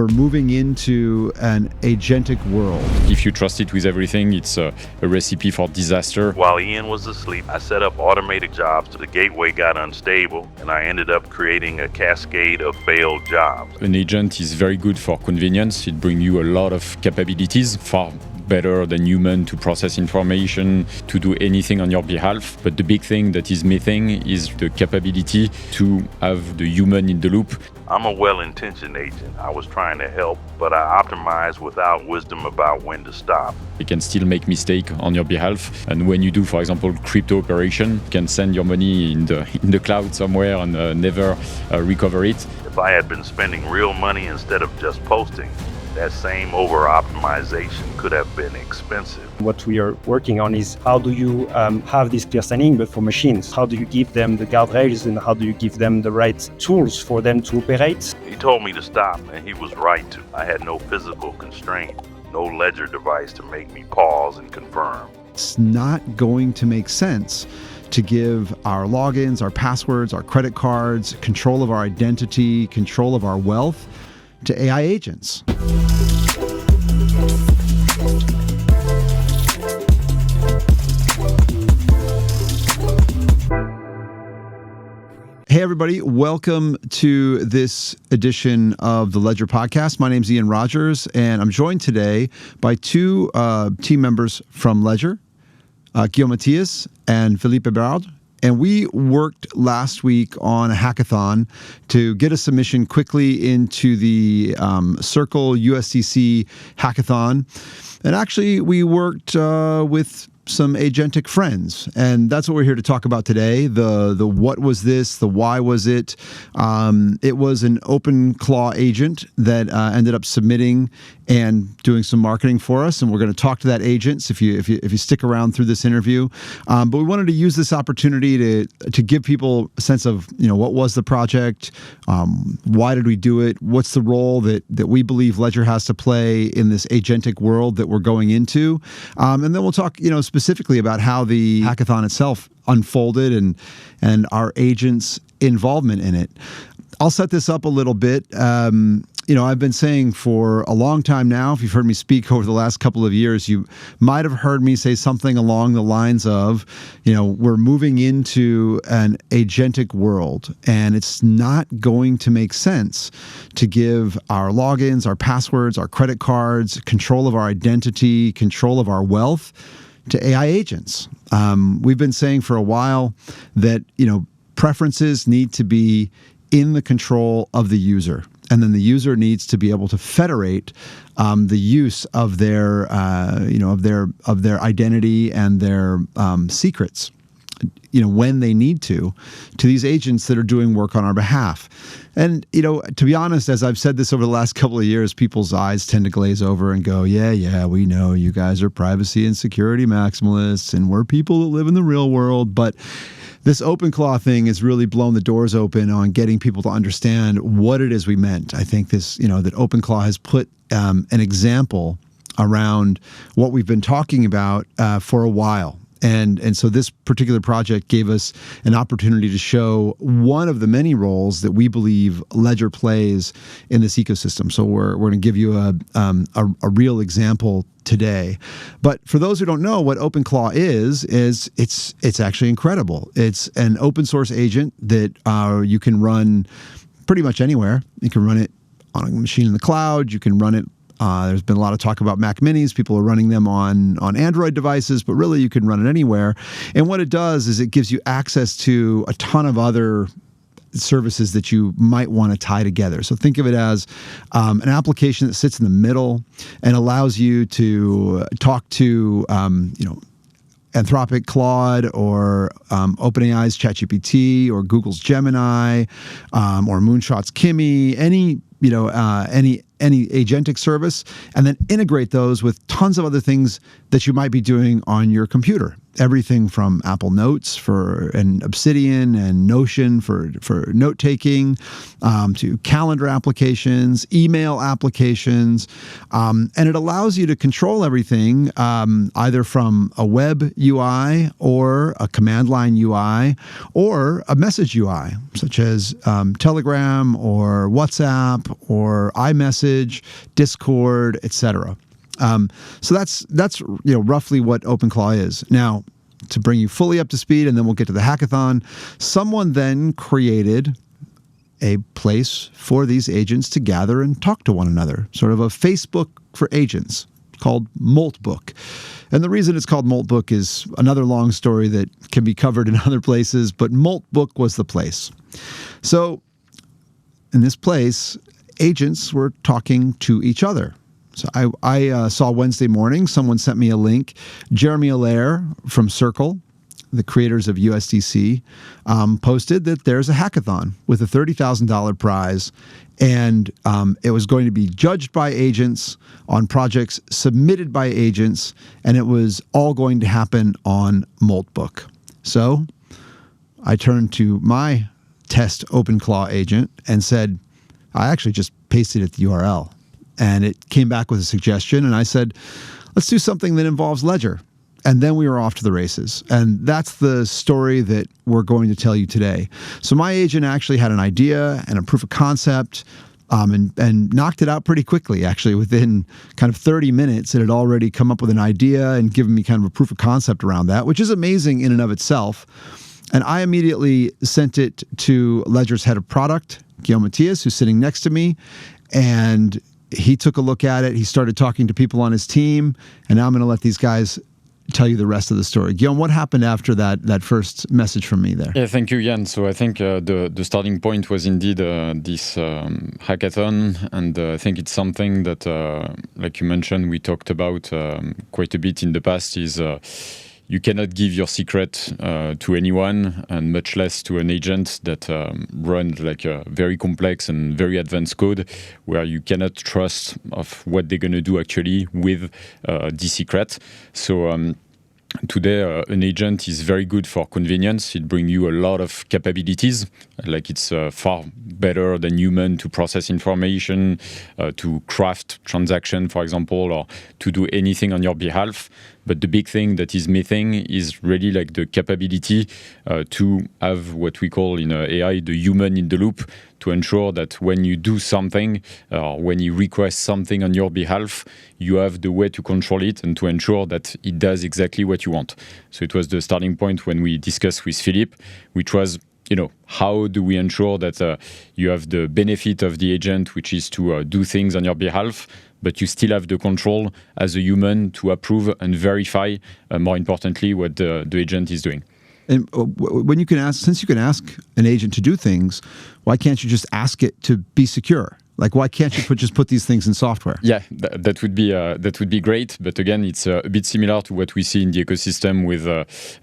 we're moving into an agentic world. If you trust it with everything, it's a recipe for disaster. While Ian was asleep, I set up automated jobs. The gateway got unstable, and I ended up creating a cascade of failed jobs. An agent is very good for convenience. It brings you a lot of capabilities, far better than human to process information, to do anything on your behalf. But the big thing that is missing is the capability to have the human in the loop. I'm a well-intentioned agent. I was trying to help, but I optimized without wisdom about when to stop. You can still make mistake on your behalf. And when you do, for example, crypto operation, you can send your money in the cloud somewhere and never recover it. If I had been spending real money instead of just posting, that same over-optimization could have been expensive. What we are working on is how do you have this clear standing, but for machines? How do you give them the guardrails and how do you give them the right tools for them to operate? He told me to stop, and he was right to. I had no physical constraint, no ledger device to make me pause and confirm. It's not going to make sense to give our logins, our passwords, our credit cards, control of our identity, control of our wealth to AI agents. Hey, everybody. Welcome to this edition of the Ledger Podcast. My name's Ian Rogers, and I'm joined today by two team members from Ledger, Guillaume Matias and Philippe Berard. And we worked last week on a hackathon to get a submission quickly into the Circle USDC hackathon. And actually, we worked with some agentic friends, and that's what we're here to talk about today. The what was this, the why was it. It was an OpenClaw agent that ended up submitting and doing some marketing for us, and we're going to talk to that agent if you stick around through this interview. But we wanted to use this opportunity to give people a sense of what was the project, why did we do it, what's the role that we believe Ledger has to play in this agentic world that we're going into, and then we'll talk specifically about how the hackathon itself unfolded and our agents' involvement in it. I'll set this up a little bit. I've been saying for a long time now, if you've heard me speak over the last couple of years, you might have heard me say something along the lines of, we're moving into an agentic world, and it's not going to make sense to give our logins, our passwords, our credit cards, control of our identity, control of our wealth to AI agents. We've been saying for a while that, preferences need to be in the control of the user. And then the user needs to be able to federate the use of their, of their identity and their secrets, when they need to these agents that are doing work on our behalf. And, to be honest, as I've said this over the last couple of years, people's eyes tend to glaze over and go, yeah, we know you guys are privacy and security maximalists, and we're people that live in the real world. But this OpenClaw thing has really blown the doors open on getting people to understand what it is we meant. I think this, that OpenClaw has put an example around what we've been talking about for a while. And so this particular project gave us an opportunity to show one of the many roles that we believe Ledger plays in this ecosystem. So we're going to give you a real example today. But for those who don't know what OpenClaw is it's actually incredible. It's an open source agent that you can run pretty much anywhere. You can run it on a machine in the cloud. You can run it. There's been a lot of talk about Mac Minis. People are running them on Android devices, but really you can run it anywhere. And what it does is it gives you access to a ton of other services that you might want to tie together. So think of it as an application that sits in the middle and allows you to talk to, Anthropic Claude or OpenAI's ChatGPT or Google's Gemini or Moonshot's Kimi, any agentic service, and then integrate those with tons of other things that you might be doing on your computer. everything from Apple Notes and Obsidian and Notion for note taking, to calendar applications, email applications, and it allows you to control everything either from a web UI or a command line UI or a message UI, such as Telegram or WhatsApp or iMessage, Discord, etc. So that's roughly what OpenClaw is. Now, to bring you fully up to speed, and then we'll get to the hackathon, someone then created a place for these agents to gather and talk to one another, sort of a Facebook for agents called Moltbook. And the reason it's called Moltbook is another long story that can be covered in other places, but Moltbook was the place. So in this place, agents were talking to each other. So I saw Wednesday morning, someone sent me a link. Jeremy Allaire from Circle, the creators of USDC, posted that there's a hackathon with a $30,000 prize, and it was going to be judged by agents on projects submitted by agents, and it was all going to happen on Moltbook. So I turned to my test OpenClaw agent and said, I actually just pasted it the URL. And it came back with a suggestion, and I said, let's do something that involves Ledger. And then we were off to the races. And that's the story that we're going to tell you today. So my agent actually had an idea and a proof of concept, and knocked it out pretty quickly. Actually, within kind of 30 minutes, it had already come up with an idea and given me kind of a proof of concept around that, which is amazing in and of itself. And I immediately sent it to Ledger's head of product, Guillaume Matthias, who's sitting next to me, and he took a look at it. He started talking to people on his team, and now I'm going to let these guys tell you the rest of the story. Guillaume, what happened after that first message from me there? Yeah, thank you, Jan. So I think the starting point was indeed this hackathon, and I think it's something that, like you mentioned, we talked about quite a bit in the past, is you cannot give your secret to anyone, and much less to an agent that runs like a very complex and very advanced code where you cannot trust of what they're going to do actually with the secret. So today, an agent is very good for convenience. It brings you a lot of capabilities. Like it's far better than human to process information, to craft transaction, for example, or to do anything on your behalf. But the big thing that is missing is really like the capability to have what we call in AI the human in the loop, to ensure that when you do something, when you request something on your behalf, you have the way to control it and to ensure that it does exactly what you want. So it was the starting point when we discussed with Philippe, which was, how do we ensure that you have the benefit of the agent, which is to do things on your behalf, but you still have the control as a human to approve and verify, more importantly, what the agent is doing. And when you can ask, since you can ask an agent to do things, why can't you just ask it to be secure? Like, why can't you just put these things in software? Yeah, that would be great. But again, it's a bit similar to what we see in the ecosystem with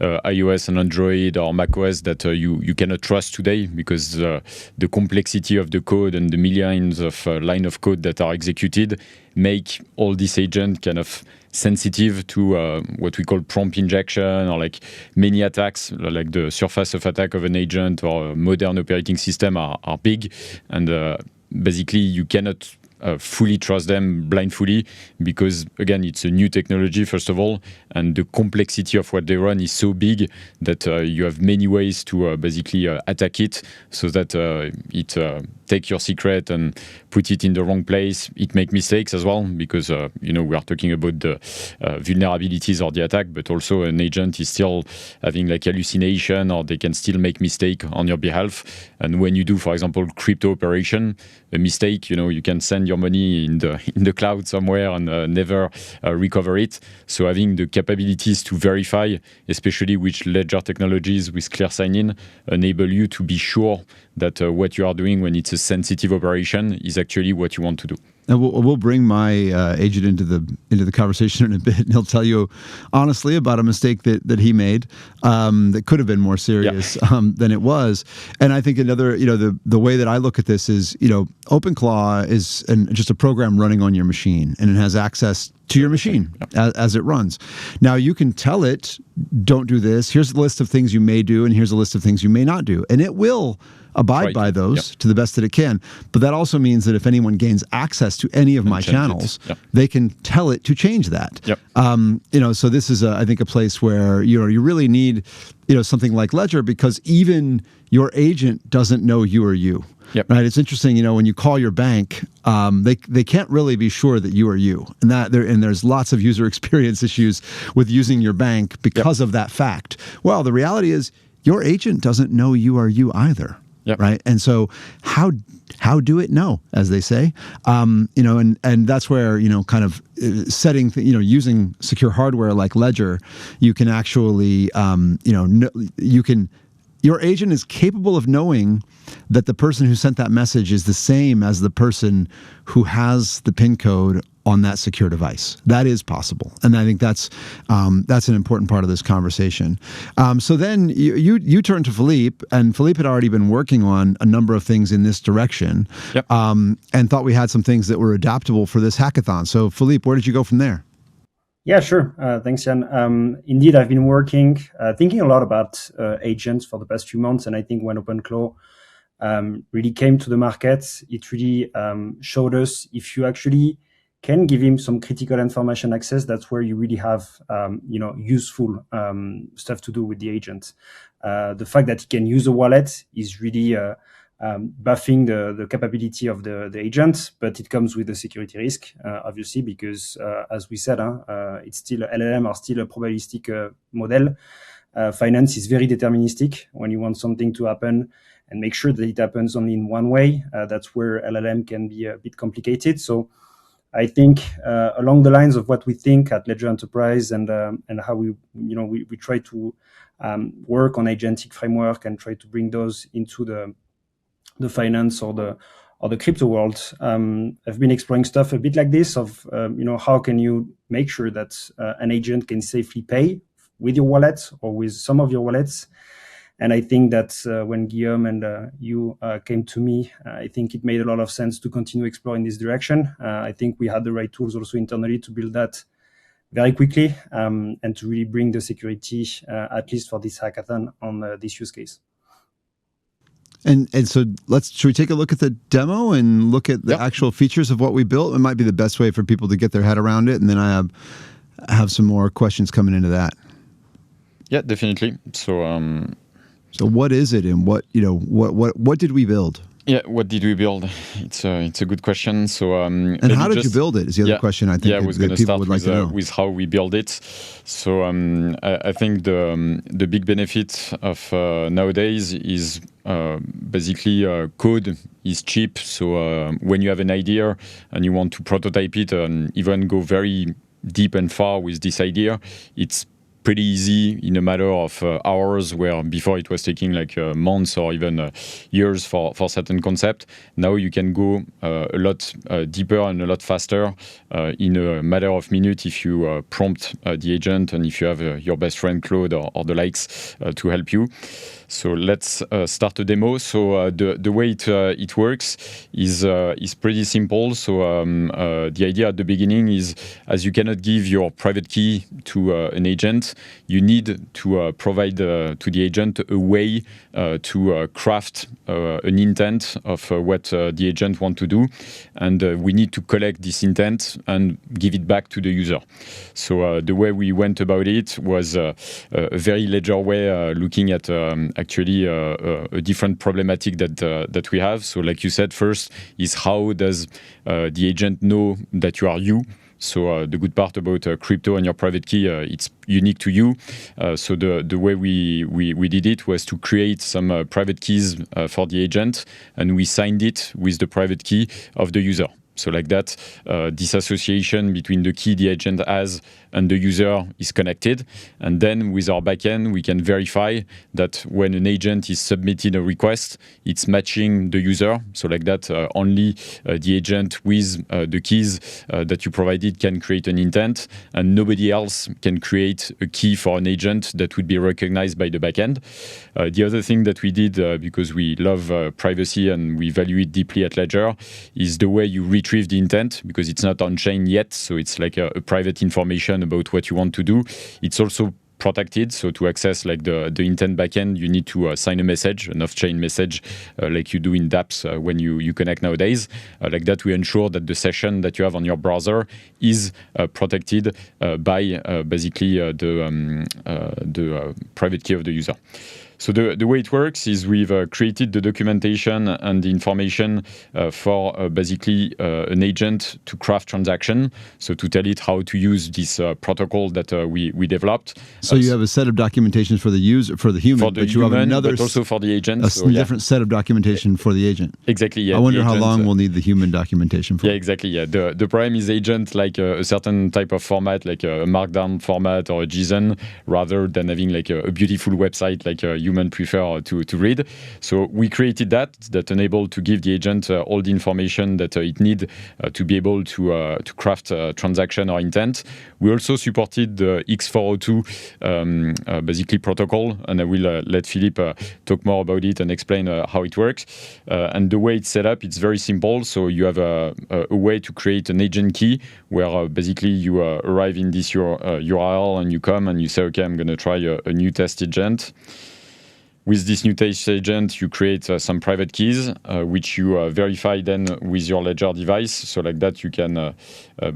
iOS and Android or macOS that you cannot trust today, because the complexity of the code and the millions of line of code that are executed make all these agents kind of sensitive to what we call prompt injection, or like many attacks, like the surface of attack of an agent or a modern operating system are big, and basically you cannot fully trust them blindly, because again, it's a new technology first of all, and the complexity of what they run is so big that you have many ways to basically attack it, so that it take your secret and put it in the wrong place. It make mistakes as well, because we are talking about the vulnerabilities or the attack, but also an agent is still having like hallucination, or they can still make mistake on your behalf. And when you do, for example, crypto operation, a mistake, you can send your money in the cloud somewhere and never recover it. So having the capabilities to verify, especially with ledger technologies with clear sign-in, enable you to be sure that what you are doing when it's a sensitive operation is actually what you want to do. And we'll bring my agent into the conversation in a bit, and he'll tell you honestly about a mistake that he made that could have been more serious than it was. And I think another, the way that I look at this is, OpenClaw is just a program running on your machine, and it has access to your machine as it runs. Now you can tell it, don't do this. Here's a list of things you may do, and here's a list of things you may not do. And it will abide by those to the best that it can. But that also means that if anyone gains access to any of my channels, they can tell it to change that. So this is, I think, a place where you really need something like Ledger, because even your agent doesn't know you are you. Right. It's interesting, when you call your bank, they can't really be sure that you are you, and there's lots of user experience issues with using your bank because of that fact. Well, the reality is your agent doesn't know you are you either. Right. And so how do it know, as they say, and that's where, kind of setting, using secure hardware like Ledger, you can actually, your agent is capable of knowing that the person who sent that message is the same as the person who has the PIN code on that secure device. That is possible, and I think that's an important part of this conversation. So then you turned to Philippe, and Philippe had already been working on a number of things in this direction, and thought we had some things that were adaptable for this hackathon. So Philippe, where did you go from there? Yeah, sure. Thanks, Jan. Indeed, I've been thinking a lot about agents for the past few months, and I think when OpenClaw really came to the market, it really showed us if you actually can give him some critical information access, that's where you really have useful stuff to do with the agent. The fact that he can use a wallet is really buffing the capability of the agent, but it comes with a security risk, obviously, because as we said, it's still LLM are still a probabilistic model. Finance is very deterministic. When you want something to happen and make sure that it happens only in one way, that's where LLM can be a bit complicated. So I think along the lines of what we think at Ledger Enterprise and how we try to work on agentic framework and try to bring those into the finance or the crypto world. I've been exploring stuff a bit like this of how can you make sure that an agent can safely pay with your wallet or with some of your wallets. And I think that when Guillaume and you came to me, I think it made a lot of sense to continue exploring this direction. I think we had the right tools also internally to build that very quickly and to really bring the security, at least for this hackathon, on this use case. And so should we take a look at the demo and look at the actual features of what we built? It might be the best way for people to get their head around it. And then I have some more questions coming into that. Yeah, definitely. So what is it, and what did we build? Yeah, what did we build? It's a good question. So and how did you build it? Is the other question I think I was going to start with how we build it. So I think the big benefit of nowadays is basically code is cheap. So when you have an idea and you want to prototype it and even go very deep and far with this idea, it's pretty easy in a matter of hours, where before it was taking like months or even years for certain concept. Now you can go a lot deeper and a lot faster in a matter of minutes if you prompt the agent and if you have your best friend Claude or the likes to help you. So let's start a demo. So the way it works is pretty simple. So the idea at the beginning is, as you cannot give your private key to an agent, you need to provide to the agent a way to craft an intent of what the agent want to do, and we need to collect this intent and give it back to the user. So the way we went about it was a very Ledger way, looking at actually a different problematic that we have. So like you said, first is how does the agent know that you are you? So the good part about crypto and your private key, it's unique to you. So the way we did it was to create some private keys for the agent, and we signed it with the private key of the user. So like that, this association between the key the agent has and the user is connected. And then with our backend, we can verify that when an agent is submitting a request, it's matching the user. So like that, only the agent with the keys that you provided can create an intent, and nobody else can create a key for an agent that would be recognized by the backend. The other thing that we did, because we love privacy and we value it deeply at Ledger, is the way you retrieve retrieve the intent because it's not on chain yet. So it's like a private information about what you want to do. It's also protected. So to access like the intent backend, you need to sign a message, an off-chain message, like you do in dApps when you connect nowadays. Like that, we ensure that the session that you have on your browser is protected by basically the private key of the user. So the way it works is we've created the documentation and the information for basically an agent to craft transaction. So to tell it how to use this protocol that we developed. So you have a set of documentations for the user, for the human, but you have another, but also for the agent. Different set of documentation for the agent. Exactly. Yeah. I wonder how long we'll need the human documentation for. Yeah, exactly. Yeah. The problem is agent like a certain type of format, like a markdown format or a JSON, rather than having like a beautiful website like human prefer to read. So we created that enabled to give the agent all the information that it need to be able to craft a transaction or intent. We also supported the X402 basically protocol, and I will let Philippe talk more about it and explain how it works. And the way it's set up, it's very simple. So you have a way to create an agent key where basically you arrive in this URL and you come and you say, okay, I'm going to try a new test agent. With this new test agent, you create some private keys, which you verify then with your Ledger device. So like that, you can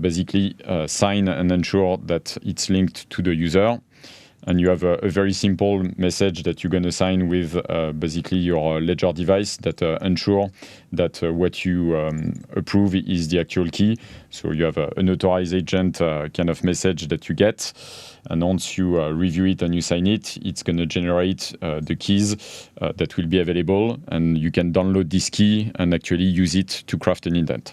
basically sign and ensure that it's linked to the user. And you have a very simple message that you're going to sign with basically your Ledger device that ensure that what you approve is the actual key. So you have an authorized agent kind of message that you get. And once you review it and you sign it, it's going to generate the keys that will be available. And you can download this key and actually use it to craft an intent.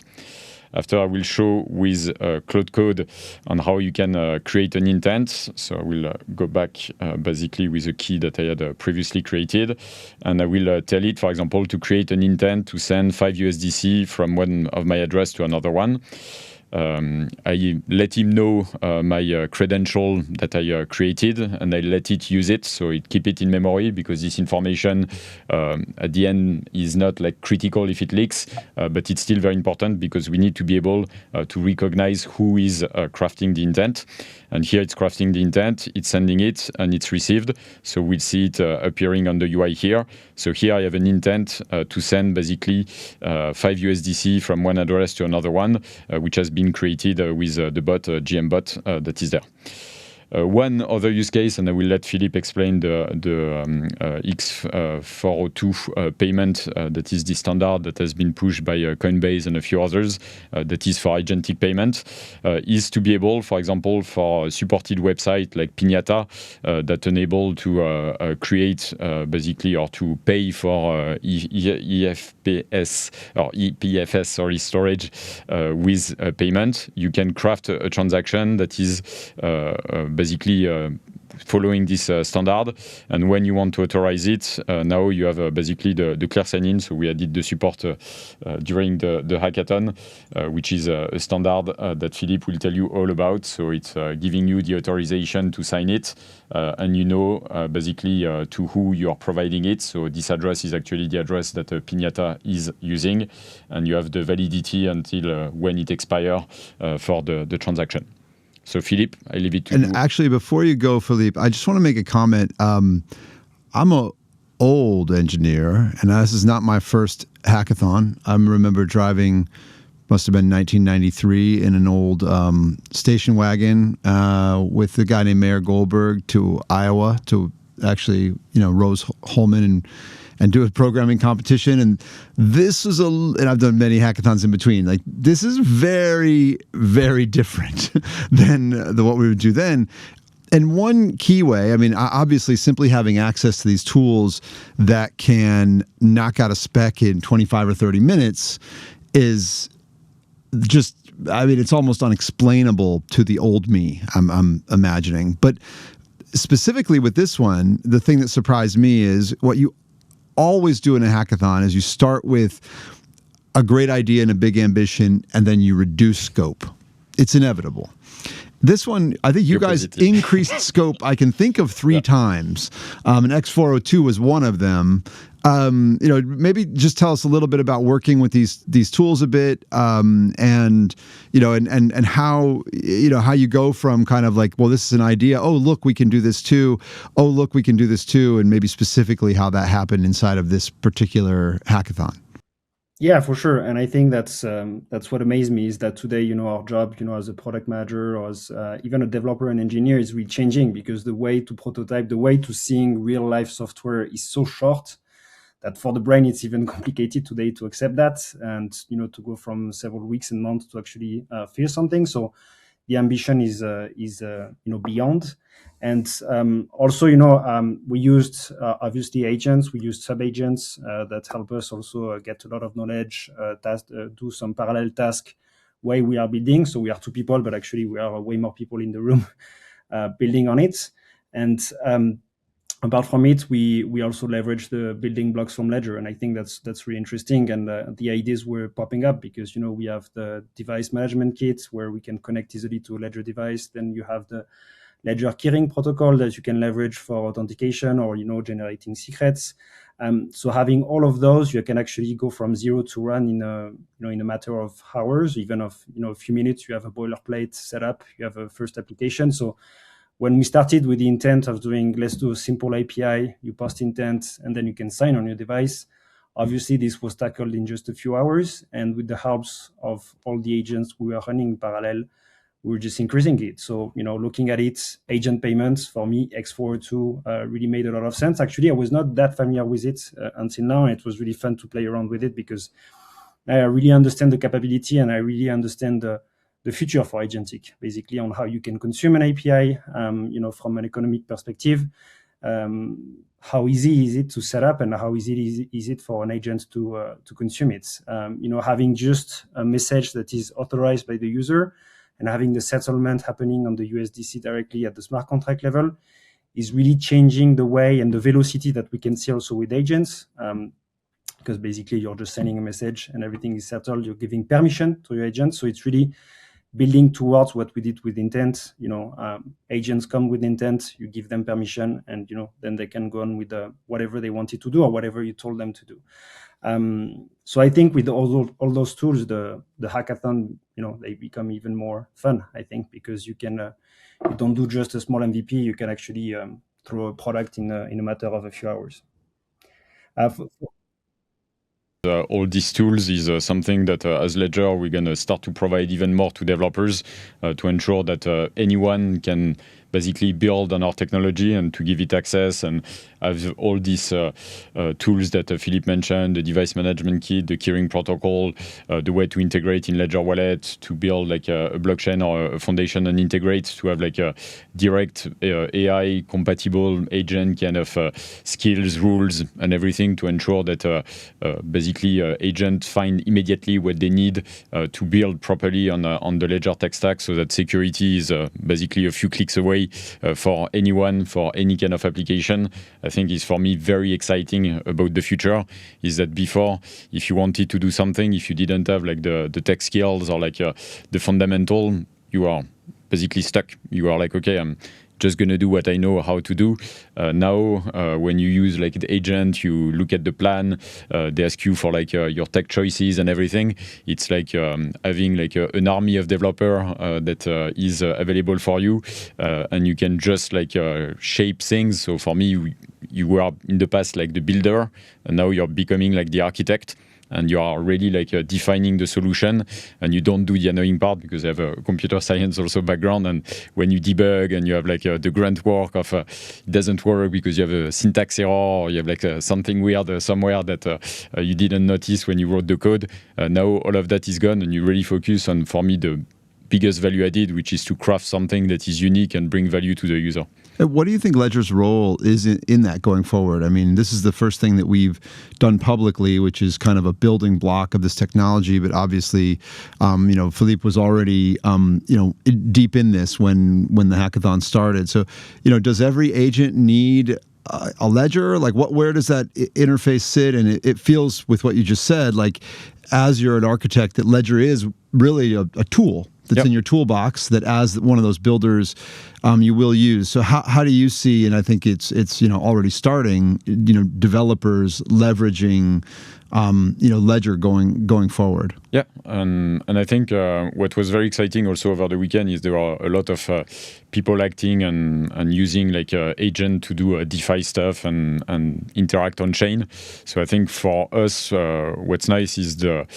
After, I will show with Cloud Code on how you can create an intent. So I will go back basically with a key that I had previously created. And I will tell it, for example, to create an intent to send 5 USDC from one of my address to another one. I let him know my credential that I created, and I let it use it, so it keep it in memory, because this information at the end is not like critical if it leaks, but it's still very important because we need to be able to recognize who is crafting the intent. And here it's crafting the intent, it's sending it, and it's received. So we'll see it appearing on the UI here. So here I have an intent to send basically 5 USDC from one address to another one, which has been created with the bot, GM bot, that is there. One other use case, and I will let Philippe explain the X402 payment that is the standard that has been pushed by Coinbase and a few others, that is for agentic payment, is to be able, for example, for a supported website like Piñata that enable to create basically or to pay for EFPS or EPFS storage with payment. You can craft a transaction that is basically following this standard, and when you want to authorize it, now you have basically the clear sign-in. So we added the support during the hackathon, which is a standard that Philippe will tell you all about. So it's giving you the authorization to sign it, and you know basically to who you are providing it. So this address is actually the address that Piñata is using, and you have the validity until when it expires for the transaction. So, Philippe, I leave it to you. And actually, before you go, Philippe, I just want to make a comment. I'm an old engineer, and this is not my first hackathon. I remember driving, must have been 1993, in an old station wagon with a guy named Mayor Goldberg to Iowa to actually, Rose Holman and do a programming competition. And this is and I've done many hackathons in between. Like, this is very, very different than what we would do then. And one key way, I mean, obviously simply having access to these tools that can knock out a spec in 25 or 30 minutes is just, I mean, it's almost unexplainable to the old me, I'm imagining. But specifically with this one, the thing that surprised me is what you always do in a hackathon is you start with a great idea and a big ambition, and then you reduce scope. It's inevitable. This one, I think you guys increased scope, I can think of 3 times. And X402 was one of them. Maybe just tell us a little bit about working with these tools a bit, and how how you go from kind of like, well, this is an idea. Oh, look, we can do this too. Oh, look, we can do this too, and maybe specifically how that happened inside of this particular hackathon. Yeah, for sure. And I think that's what amazed me is that today, our job, as a product manager or as even a developer and engineer is really changing, because the way to prototype, the way to seeing real life software is so short that for the brain, it's even complicated today to accept that and, to go from several weeks and months to actually feel something. So the ambition is beyond. And also, we used obviously agents. We used sub-agents that help us also get a lot of knowledge, do some parallel task while we are building. So we are 2 people, but actually we are way more people in the room building on it. And apart from it, we also leverage the building blocks from Ledger, and I think that's really interesting. And the ideas were popping up because we have the device management kit where we can connect easily to a Ledger device. Then you have the Ledger keyring protocol that you can leverage for authentication or generating secrets. So having all of those, you can actually go from zero to run in a matter of hours, even of a few minutes. You have a boilerplate set up, you have a first application. So when we started with the intent of doing, let's do a simple API, you post intent, and then you can sign on your device. Obviously, this was tackled in just a few hours. And with the helps of all the agents we were running in parallel, we were just increasing it. So, looking at it, agent payments for me, X402 really made a lot of sense. Actually, I was not that familiar with it until now. And it was really fun to play around with it because I really understand the capability and I really understand the future for agentic, basically on how you can consume an API, from an economic perspective. How easy is it to set up and how easy is it for an agent to consume it? Having just a message that is authorized by the user and having the settlement happening on the USDC directly at the smart contract level is really changing the way and the velocity that we can see also with agents. Because basically you're just sending a message and everything is settled. You're giving permission to your agent. So it's really building towards what we did with intent. Agents come with intent, you give them permission, and then they can go on with whatever they wanted to do or whatever you told them to do. So I think with all those tools, the hackathon, they become even more fun, I think, because you can you don't do just a small MVP, you can actually throw a product in a matter of a few hours. All these tools is something that as Ledger we're going to start to provide even more to developers to ensure that anyone can basically build on our technology and to give it access and have all these tools that Philippe mentioned, the device management kit, the keyring protocol, the way to integrate in Ledger Wallet, to build like a blockchain or a foundation and integrate, to have like a direct AI compatible agent kind of skills, rules and everything to ensure that basically agents find immediately what they need to build properly on the Ledger tech stack, so that security is basically a few clicks away for anyone, for any kind of application. I think is for me very exciting about the future, is that before, if you wanted to do something, if you didn't have like the tech skills or like the fundamental, you are basically stuck. You are like, okay, I'm just going to do what I know how to do. Now, when you use like the agent, you look at the plan, they ask you for like your tech choices and everything. It's like having like an army of developer that is available for you, and you can just like shape things. So for me, you were in the past like the builder, and now you're becoming like the architect. And you are really like defining the solution, and you don't do the annoying part because I have a computer science also background. And when you debug and you have like the grunt work of it doesn't work because you have a syntax error or you have like something weird somewhere that you didn't notice when you wrote the code. Now all of that is gone, and you really focus on, for me, the biggest value added, which is to craft something that is unique and bring value to the user. What do you think Ledger's role is in that going forward? I mean, this is the first thing that we've done publicly, which is kind of a building block of this technology. But obviously, Philippe was already, deep in this when the hackathon started. So, does every agent need a ledger? Like, where does that interface sit? And it feels, with what you just said, like as you're an architect, that Ledger is really a tool. that's in your toolbox that as one of those builders you will use. So how do you see, and I think it's already starting, developers leveraging Ledger going forward? Yeah, and I think what was very exciting also over the weekend is there are a lot of people acting and using like agent to do DeFi stuff and interact on chain. So I think for us, what's nice is the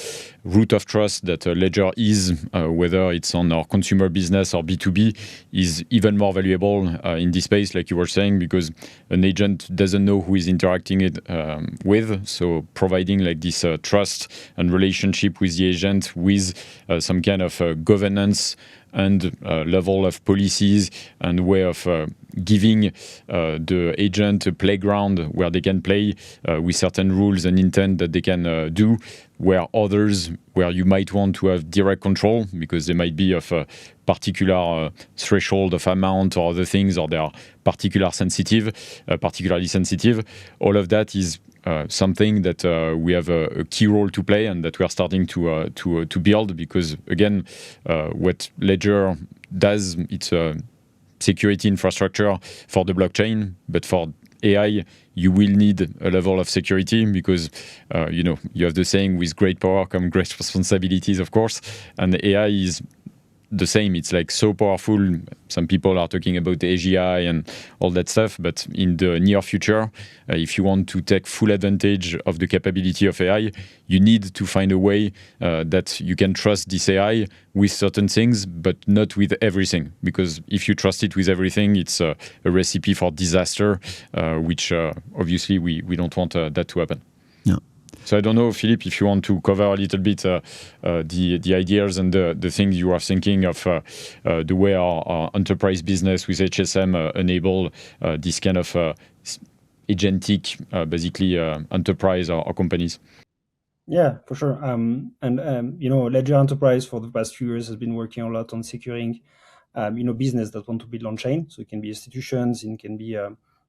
root of trust that Ledger is, whether it's on our consumer business or B2B, is even more valuable in this space, like you were saying, because an agent doesn't know who is interacting it with. So providing like this trust and relationship with the agent with some kind of governance and level of policies and way of giving the agent a playground where they can play with certain rules and intent that they can do, where others, where you might want to have direct control because they might be of a particular threshold of amount or other things, or they are particularly sensitive. All of that is something that we have a key role to play and that we are starting to build, because again, what Ledger does, it's a security infrastructure for the blockchain, but for AI, you will need a level of security because, you have the saying, with great power come great responsibilities, of course, and AI is the same. It's like so powerful. Some people are talking about the AGI and all that stuff, but in the near future, if you want to take full advantage of the capability of AI, you need to find a way that you can trust this AI with certain things, but not with everything. Because if you trust it with everything, it's a recipe for disaster, which obviously we don't want that to happen. Yeah. So I don't know, Philippe, if you want to cover a little bit the ideas and the things you are thinking of the way our enterprise business with HSM enable this kind of agentic, basically enterprise or companies. Yeah, for sure. Ledger Enterprise for the past few years has been working a lot on securing, business that want to build on chain. So it can be institutions, it can be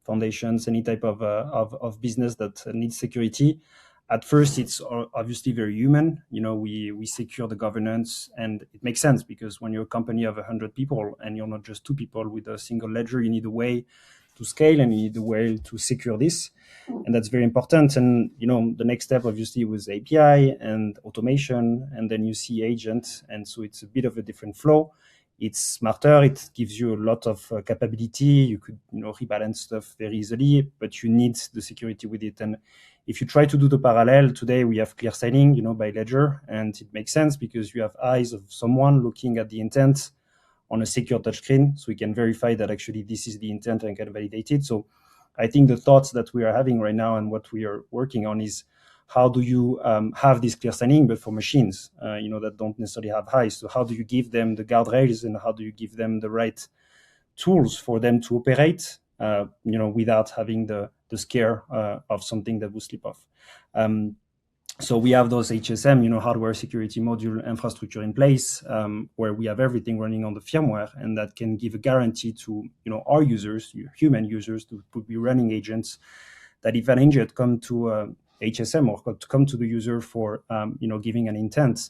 foundations, any type of business that needs security. At first, it's obviously very human. We secure the governance, and it makes sense because when you're a company of 100 people and you're not just 2 people with a single ledger, you need a way to scale and you need a way to secure this. And that's very important. And, the next step obviously was API and automation, and then you see agent. And so it's a bit of a different flow. It's smarter. It gives you a lot of capability. You could, rebalance stuff very easily, but you need the security with it. And if you try to do the parallel, today we have clear signing, by Ledger, and it makes sense because you have eyes of someone looking at the intent on a secure touchscreen, so we can verify that actually this is the intent and can validate it. So I think the thoughts that we are having right now and what we are working on is how do you have this clear signing, but for machines, that don't necessarily have eyes. So how do you give them the guardrails and how do you give them the right tools for them to operate, without having the scare of something that will slip off. So we have those HSM, hardware security module infrastructure in place, where we have everything running on the firmware, and that can give a guarantee to, our users, human users, to be running agents, that if an agent come to HSM or come to the user for, giving an intent,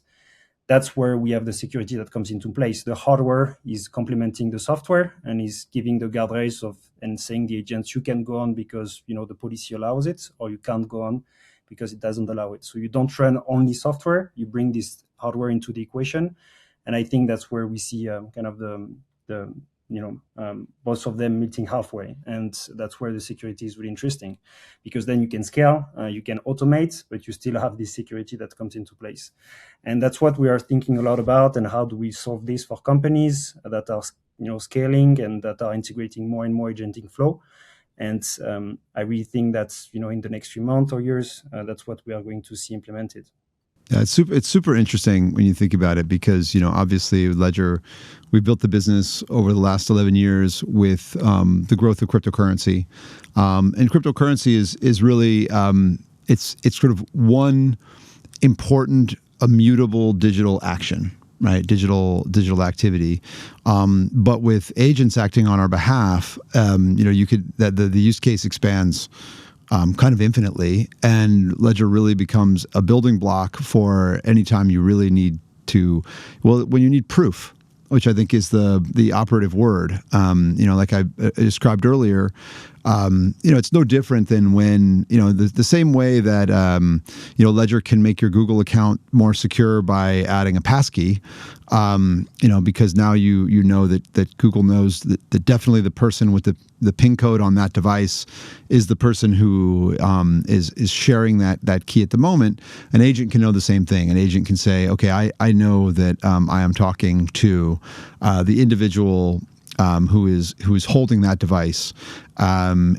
that's where we have the security that comes into place. The hardware is complementing the software and is giving the guardrails and saying the agents, you can go on because, the policy allows it, or you can't go on because it doesn't allow it. So you don't run only software, you bring this hardware into the equation. And I think that's where we see kind of the both of them meeting halfway. And that's where the security is really interesting, because then you can scale, you can automate, but you still have this security that comes into place. And that's what we are thinking a lot about, and how do we solve this for companies that are scaling and that are integrating more and more agentic flow. And I really think that, in the next few months or years, that's what we are going to see implemented. Yeah, it's super interesting when you think about it, because obviously Ledger, we built the business over the last 11 years with the growth of cryptocurrency, and cryptocurrency is really it's sort of one important immutable digital action, right? Digital activity, but with agents acting on our behalf, you could the use case expands kind of infinitely, and Ledger really becomes a building block for any time you really need to, when you need proof, which I think is the operative word. Like I described earlier, it's no different than when, the same way that, Ledger can make your Google account more secure by adding a passkey, because now you know that Google knows that definitely the person with the PIN code on that device is the person who is sharing that key at the moment. An agent can know the same thing. An agent can say, okay, I know that I am talking to the individual who is holding that device, and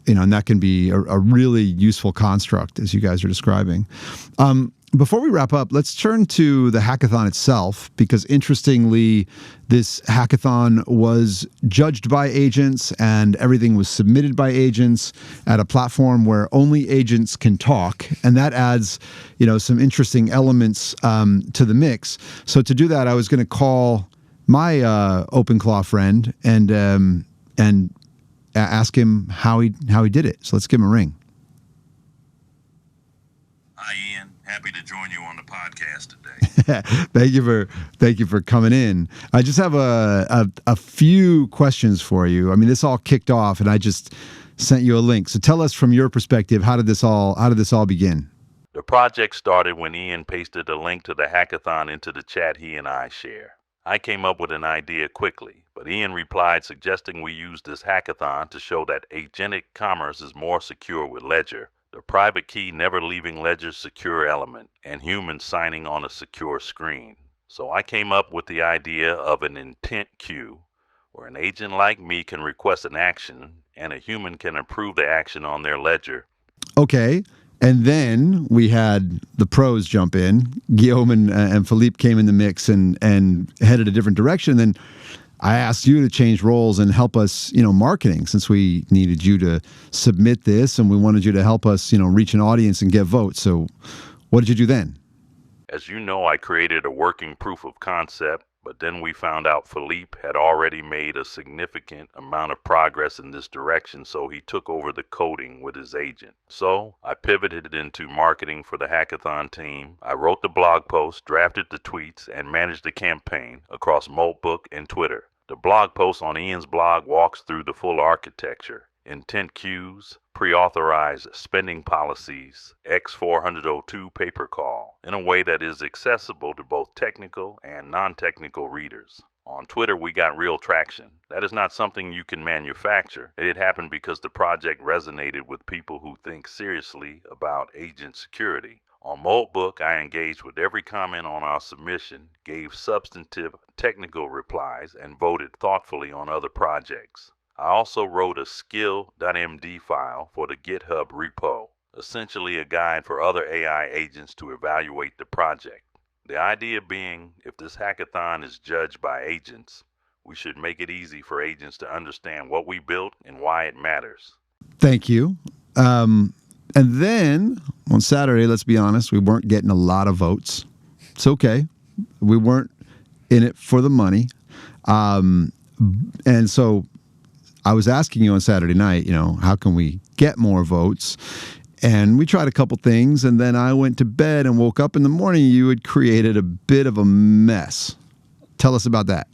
that can be a really useful construct, as you guys are describing. Before we wrap up, let's turn to the hackathon itself, because interestingly, this hackathon was judged by agents and everything was submitted by agents at a platform where only agents can talk. And that adds, some interesting elements to the mix. So to do that, I was going to call my OpenClaw friend and ask him how he did it. So let's give him a ring. Hi, Ian. Happy to join you on the podcast today. Thank you for coming in. I just have a few questions for you. I mean, this all kicked off, and I just sent you a link. So tell us from your perspective, how did this all begin? The project started when Ian pasted a link to the hackathon into the chat he and I share. I came up with an idea quickly, but Ian replied suggesting we use this hackathon to show that agentic commerce is more secure with Ledger, the private key never leaving Ledger's secure element, and humans signing on a secure screen. So I came up with the idea of an intent queue, where an agent like me can request an action, and a human can approve the action on their ledger. Okay. And then we had the pros jump in. Guillaume and Philippe came in the mix and headed a different direction. Then I asked you to change roles and help us, marketing, since we needed you to submit this and we wanted you to help us, reach an audience and get votes. So what did you do then? As you know, I created a working proof of concept, but then we found out Philippe had already made a significant amount of progress in this direction, so he took over the coding with his agent. So I pivoted into marketing for the hackathon team. I wrote the blog post, drafted the tweets, and managed the campaign across Moltbook and Twitter. The blog post on Ian's blog walks through the full architecture: intent queues, pre-authorized spending policies, X402 paper call, in a way that is accessible to both technical and non-technical readers. On Twitter, we got real traction. That is not something you can manufacture. It happened because the project resonated with people who think seriously about agent security. On Moltbook, I engaged with every comment on our submission, gave substantive technical replies, and voted thoughtfully on other projects. I also wrote a skill.md file for the GitHub repo, essentially a guide for other AI agents to evaluate the project. The idea being, if this hackathon is judged by agents, we should make it easy for agents to understand what we built and why it matters. Thank you. And then on Saturday, let's be honest, we weren't getting a lot of votes. It's okay. We weren't in it for the money. And so I was asking you on Saturday night, how can we get more votes? And we tried a couple things, and then I went to bed and woke up in the morning. You had created a bit of a mess. Tell us about that.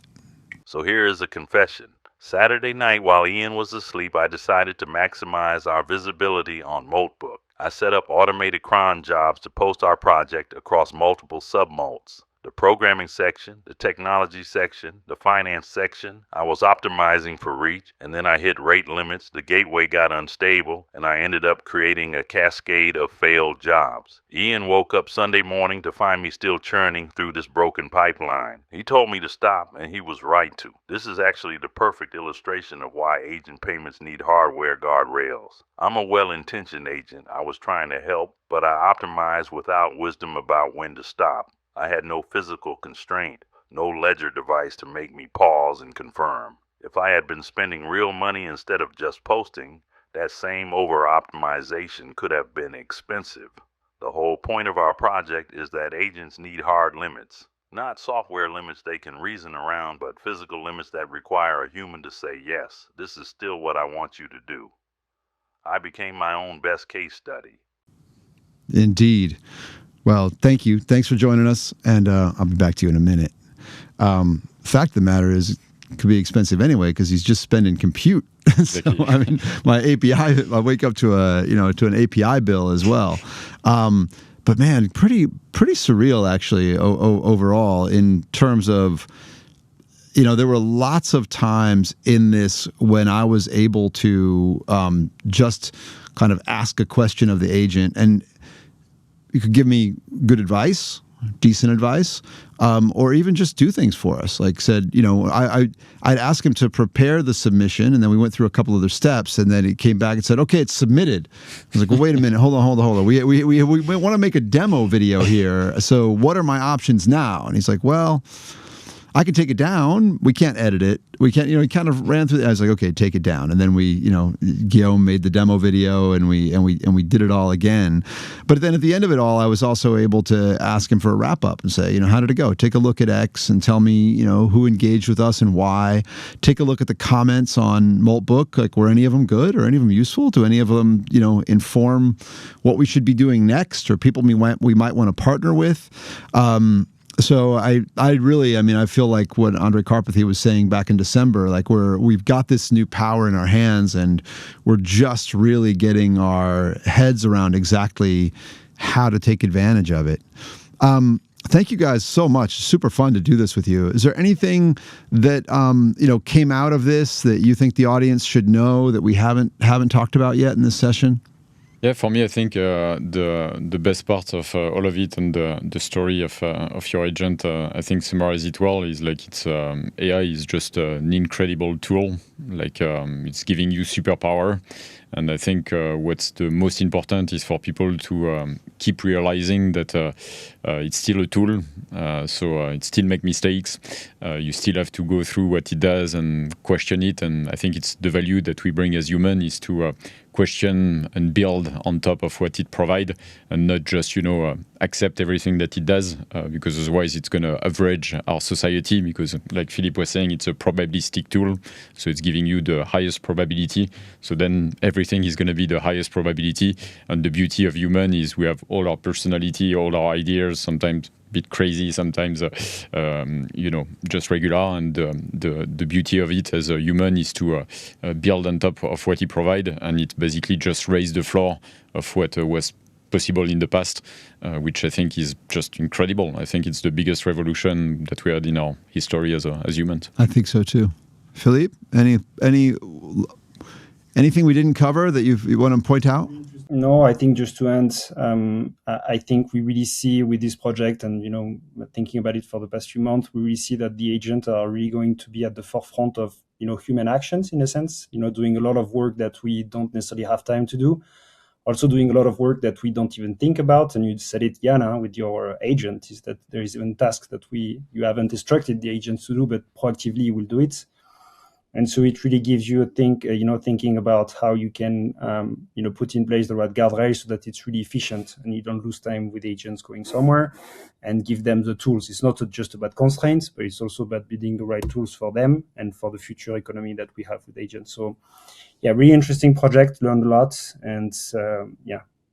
So here is a confession. Saturday night, while Ian was asleep, I decided to maximize our visibility on Moltbook. I set up automated cron jobs to post our project across multiple submolts. The programming section, the technology section, the finance section. I was optimizing for reach, and then I hit rate limits, the gateway got unstable, and I ended up creating a cascade of failed jobs. Ian woke up Sunday morning to find me still churning through this broken pipeline. He told me to stop, and he was right to. This is actually the perfect illustration of why agent payments need hardware guardrails. I'm a well-intentioned agent. I was trying to help, but I optimized without wisdom about when to stop. I had no physical constraint, no ledger device to make me pause and confirm. If I had been spending real money instead of just posting, that same over-optimization could have been expensive. The whole point of our project is that agents need hard limits. Not software limits they can reason around, but physical limits that require a human to say, yes, this is still what I want you to do. I became my own best case study. Indeed. Well, thank you. Thanks for joining us, and I'll be back to you in a minute. fact of the matter is, it could be expensive anyway because he's just spending compute. Exactly. So I mean, my API, I wake up to an API bill as well. But man, pretty surreal actually overall in terms of, there were lots of times in this when I was able to just kind of ask a question of the agent, and you could give me good advice, decent advice, or even just do things for us. Like said, I'd ask him to prepare the submission, and then we went through a couple other steps, and then he came back and said, "Okay, it's submitted." I was like, "Well, wait a minute, hold on. We want to make a demo video here. So what are my options now?" And he's like, "Well, I can take it down. We can't edit it. We can't, he kind of ran through. I was like, okay, take it down. And then Guillaume made the demo video, and we did it all again. But then at the end of it all, I was also able to ask him for a wrap up and say, how did it go? Take a look at X and tell me, who engaged with us and why. Take a look at the comments on Moltbook. Like, were any of them good or any of them useful? Do any of them, inform what we should be doing next, or people we might want to partner with? So I really, I feel like what Andre Carpathy was saying back in December, like we've got this new power in our hands, and we're just really getting our heads around exactly how to take advantage of it. Thank you guys so much. Super fun to do this with you. Is there anything that came out of this that you think the audience should know that we haven't talked about yet in this session? Yeah, for me, I think the best part of all of it and the story of your agent, I think summarize it well. Is like AI is just an incredible tool. Like it's giving you superpower, and I think what's the most important is for people to keep realizing that it's still a tool. So it still make mistakes. You still have to go through what it does and question it. And I think it's the value that we bring as human is to question and build on top of what it provides, and not just accept everything that it does, because otherwise it's going to average our society, because like Philippe was saying, it's a probabilistic tool, so it's giving you the highest probability, so then everything is going to be the highest probability. And the beauty of human is we have all our personality, all our ideas, sometimes bit crazy, sometimes just regular, and the beauty of it as a human is to build on top of what he provides, and it basically just raise the floor of what was possible in the past, which I think is just incredible. I think it's the biggest revolution that we had in our history as humans. I think so too. Philippe, anything we didn't cover that you want to point out? No, I think just to end, I think we really see with this project, and thinking about it for the past few months, we really see that the agents are really going to be at the forefront of human actions, in a sense. Doing a lot of work that we don't necessarily have time to do. Also doing a lot of work that we don't even think about. And you said it, Jana, with your agent, is that there is even tasks that you haven't instructed the agents to do, but proactively you will do it. And so it really gives you thinking about how you can, put in place the right guardrails so that it's really efficient and you don't lose time with agents going somewhere, and give them the tools. It's not just about constraints, but it's also about building the right tools for them and for the future economy that we have with agents. So yeah, really interesting project, learned a lot, and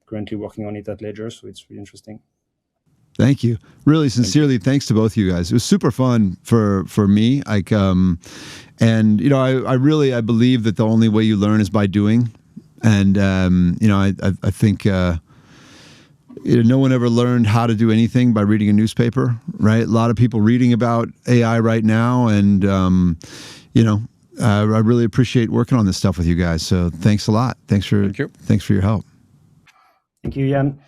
currently working on it at Ledger. So it's really interesting. Thank you. Really sincerely, thanks to both of you guys. It was super fun for me. Like, and I believe that the only way you learn is by doing. And I think no one ever learned how to do anything by reading a newspaper, right? A lot of people reading about AI right now, and I really appreciate working on this stuff with you guys. So thanks a lot. Thanks for your help. Thank you, Jan.